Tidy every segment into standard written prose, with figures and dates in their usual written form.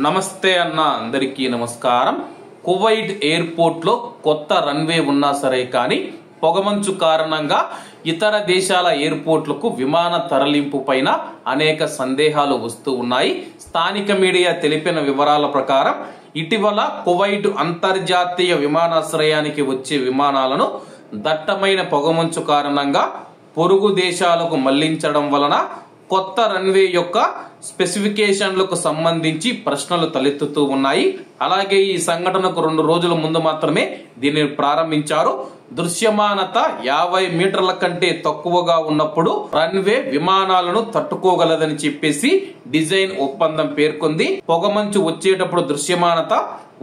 నమస్తే అన్న అందరికీ నమస్కారం. కువైట్ ఎయిర్పోర్ట్ లో కొత్త రన్వే ఉన్నా సరే కానీ పొగమంచు కారణంగా ఇతర దేశాల ఎయిర్పోర్ట్లకు విమాన తరలింపు పైన అనేక సందేహాలు వస్తూ ఉన్నాయి. స్థానిక మీడియా తెలిపిన వివరాల ప్రకారం ఇటీవల కువైట్ అంతర్జాతీయ విమానాశ్రయానికి వచ్చే విమానాలను దట్టమైన పొగమంచు కారణంగా పొరుగు దేశాలకు మళ్లించడం వలన కొత్త రన్వే యొక్క స్పెసిఫికేషన్లకు సంబంధించి ప్రశ్నలు తలెత్తుతూ ఉన్నాయి. అలాగే ఈ సంఘటనకు 2 రోజుల ముందు మాత్రమే దీనిని ప్రారంభించారు. దృశ్యమానత 50 మీటర్ల కంటే తక్కువగా ఉన్నప్పుడు రన్వే విమానాలను తట్టుకోగలదని చెప్పేసి డిజైన్ ఒప్పందం పేర్కొంది. పొగమంచు వచ్చేటప్పుడు దృశ్యమానత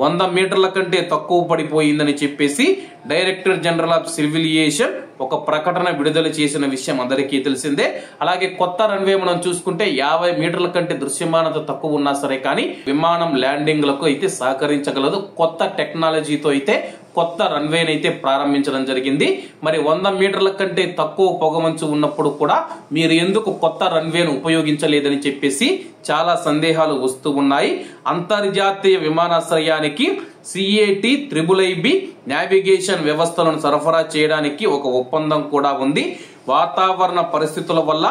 100 మీటర్ల కంటే తక్కువ పడిపోయిందని చెప్పేసి డైరెక్టర్ జనరల్ ఆఫ్ సివిలియేషన్ ఒక ప్రకటన విడుదల చేసిన విషయం అందరికీ తెలిసిందే. అలాగే కొత్త రన్వే మనం చూసుకుంటే 50 మీటర్ల కంటే దృశ్యమానత తక్కువ ఉన్నా సరే కానీ విమానం ల్యాండింగ్ లకు అయితే సహకరించగలదు. కొత్త టెక్నాలజీతో అయితే కొత్త రన్వేని అయితే ప్రారంభించడం జరిగింది. మరి 100 మీటర్ల కంటే తక్కువ పొగమంచు ఉన్నప్పుడు కూడా మీరు ఎందుకు కొత్త రన్వేను ఉపయోగించలేదని చెప్పేసి చాలా సందేహాలు వస్తూ ఉన్నాయి. అంతర్జాతీయ విమానాశ్రయానికి CAT-IIIB నావిగేషన్ వ్యవస్థలను సరఫరా చేయడానికి ఒక ఒప్పందం కూడా ఉంది. వాతావరణ పరిస్థితుల వల్ల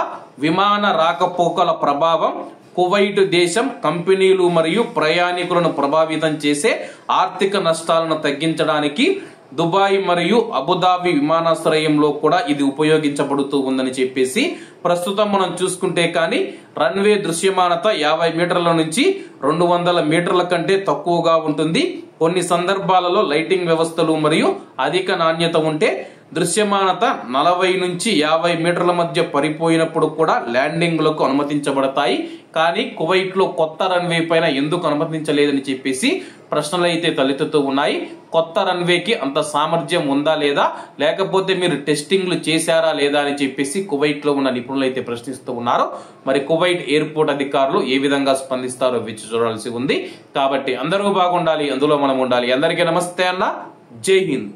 విమాన రాకపోకల ప్రభావం కువైట్ దేశం కంపెనీలు మరియు ప్రయాణికులను ప్రభావితం చేసే ఆర్థిక నష్టాలను తగ్గించడానికి దుబాయ్ మరియు అబుదాబి విమానాశ్రయంలో కూడా ఇది ఉపయోగించబడుతూ ఉందని చెప్పేసి ప్రస్తుతం మనం చూసుకుంటే కానీ రన్వే దృశ్యమానత 50 మీటర్ల నుంచి 200 మీటర్ల కంటే తక్కువగా ఉంటుంది. కొన్ని సందర్భాలలో లైటింగ్ వ్యవస్థలు మరియు అధిక నాణ్యత ఉంటే దృశ్యమానత 40 నుంచి 50 మీటర్ల మధ్య పడిపోయినప్పుడు కూడా ల్యాండింగ్లకు అనుమతించబడతాయి. కానీ కువైట్ లో కొత్త రన్వే పైన ఎందుకు అనుమతించలేదని చెప్పేసి ప్రశ్నలు అయితే తలెత్తుతూ ఉన్నాయి. కొత్త రన్వేకి అంత సామర్థ్యం ఉందా లేదా, లేకపోతే మీరు టెస్టింగ్లు చేశారా లేదా అని చెప్పేసి కువైట్ లో ఉన్న నిపుణులు అయితే ప్రశ్నిస్తూ ఉన్నారు. మరి కువైట్ ఎయిర్పోర్ట్ అధికారులు ఏ విధంగా స్పందిస్తారో వేచి చూడాల్సి ఉంది. కాబట్టి అందరూ బాగుండాలి, అందులో మనం ఉండాలి. అందరికీ నమస్తే అన్న, జై హింద్.